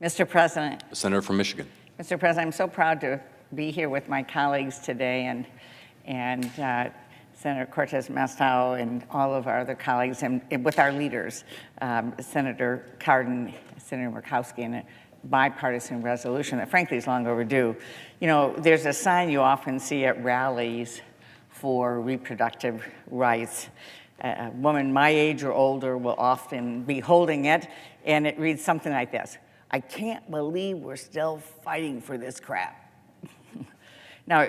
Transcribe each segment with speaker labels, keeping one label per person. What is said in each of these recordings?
Speaker 1: Mr. President.
Speaker 2: The Senator from Michigan.
Speaker 1: Mr. President, I'm so proud to be here with my colleagues today and Senator Cortez Masto and all of our other colleagues and with our leaders, Senator Cardin, Senator Murkowski, and a bipartisan resolution that frankly is long overdue. You know, there's a sign you often see at rallies for reproductive rights. A woman my age or older will often be holding it, and it reads something like this: "I can't believe we're still fighting for this crap." Now,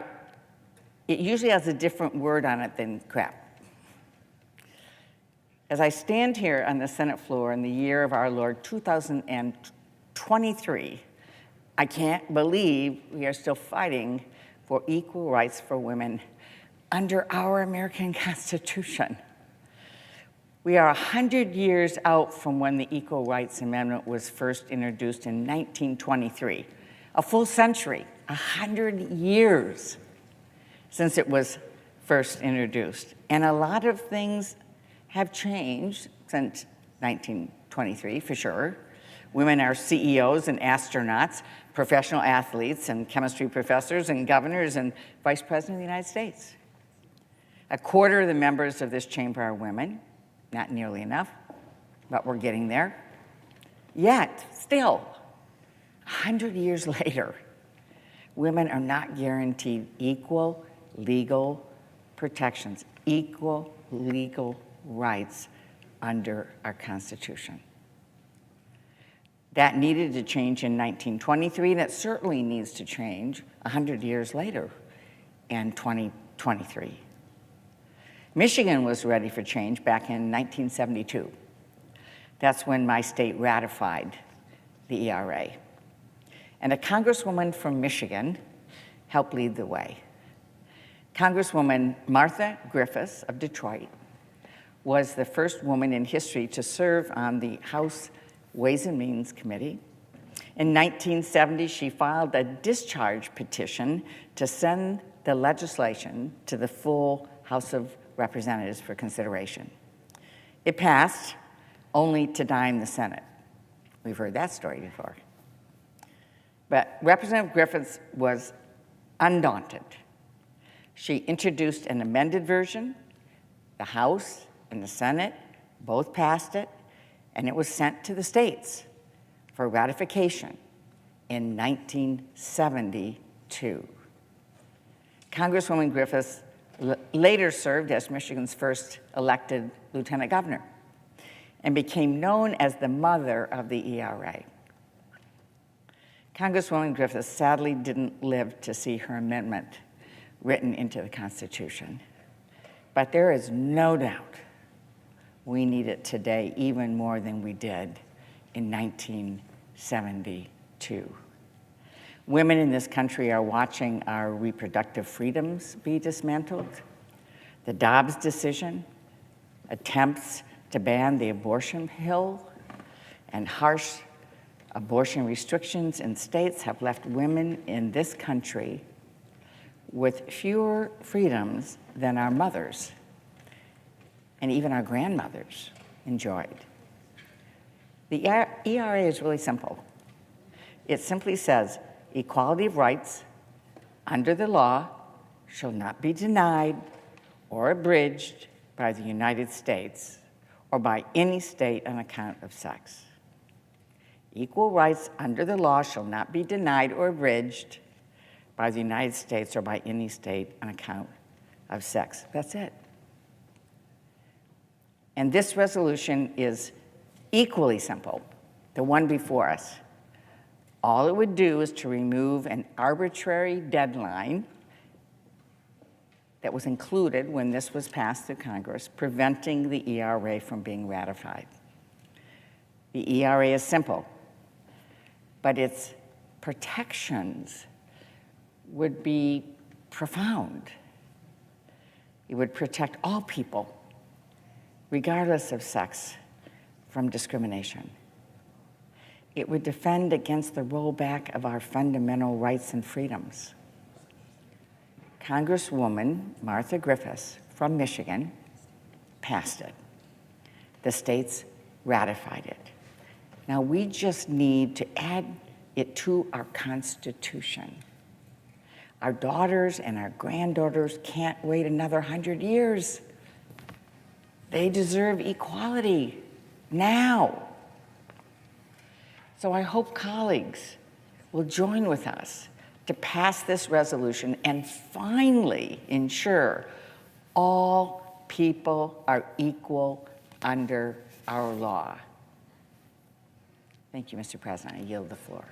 Speaker 1: it usually has a different word on it than crap. As I stand here on the Senate floor in the year of our Lord 2023, I can't believe we are still fighting for equal rights for women under our American Constitution. We are 100 years out from when the Equal Rights Amendment was first introduced in 1923. A full century, 100 years since it was first introduced. And a lot of things have changed since 1923, for sure. Women are CEOs and astronauts, professional athletes and chemistry professors and governors and vice president of the United States. A quarter of the members of this chamber are women. Not nearly enough, but we're getting there. Yet, still, 100 years later, women are not guaranteed equal legal protections, equal legal rights under our Constitution. That needed to change in 1923, and it certainly needs to change 100 years later in 2023. Michigan was ready for change back in 1972. That's when my state ratified the ERA. And a congresswoman from Michigan helped lead the way. Congresswoman Martha Griffiths of Detroit was the first woman in history to serve on the House Ways and Means Committee. In 1970, she filed a discharge petition to send the legislation to the full House of Representatives for consideration. It passed, only to dime the Senate. We've heard that story before. But Representative Griffiths was undaunted. She introduced an amended version. The House and the Senate both passed it, and it was sent to the states for ratification in 1972. Congresswoman Griffiths later served as Michigan's first elected lieutenant governor and became known as the mother of the ERA. Congresswoman Griffiths sadly didn't live to see her amendment written into the Constitution, but there is no doubt we need it today even more than we did in 1972. Women in this country are watching our reproductive freedoms be dismantled. The Dobbs decision, attempts to ban the abortion pill, and harsh abortion restrictions in states have left women in this country with fewer freedoms than our mothers and even our grandmothers enjoyed. The ERA is really simple. It simply says, equality of rights under the law shall not be denied or abridged by the United States or by any state on account of sex. Equal rights under the law shall not be denied or abridged by the United States or by any state on account of sex. That's it. And this resolution is equally simple, the one before us. All it would do is to remove an arbitrary deadline that was included when this was passed through Congress, preventing the ERA from being ratified. The ERA is simple, but its protections would be profound. It would protect all people, regardless of sex, from discrimination. It would defend against the rollback of our fundamental rights and freedoms. Congresswoman Martha Griffiths from Michigan passed it. The states ratified it. Now we just need to add it to our Constitution. Our daughters and our granddaughters can't wait another 100 years. They deserve equality now. So I hope colleagues will join with us to pass this resolution and finally ensure all people are equal under our law. Thank you, Mr. President. I yield the floor.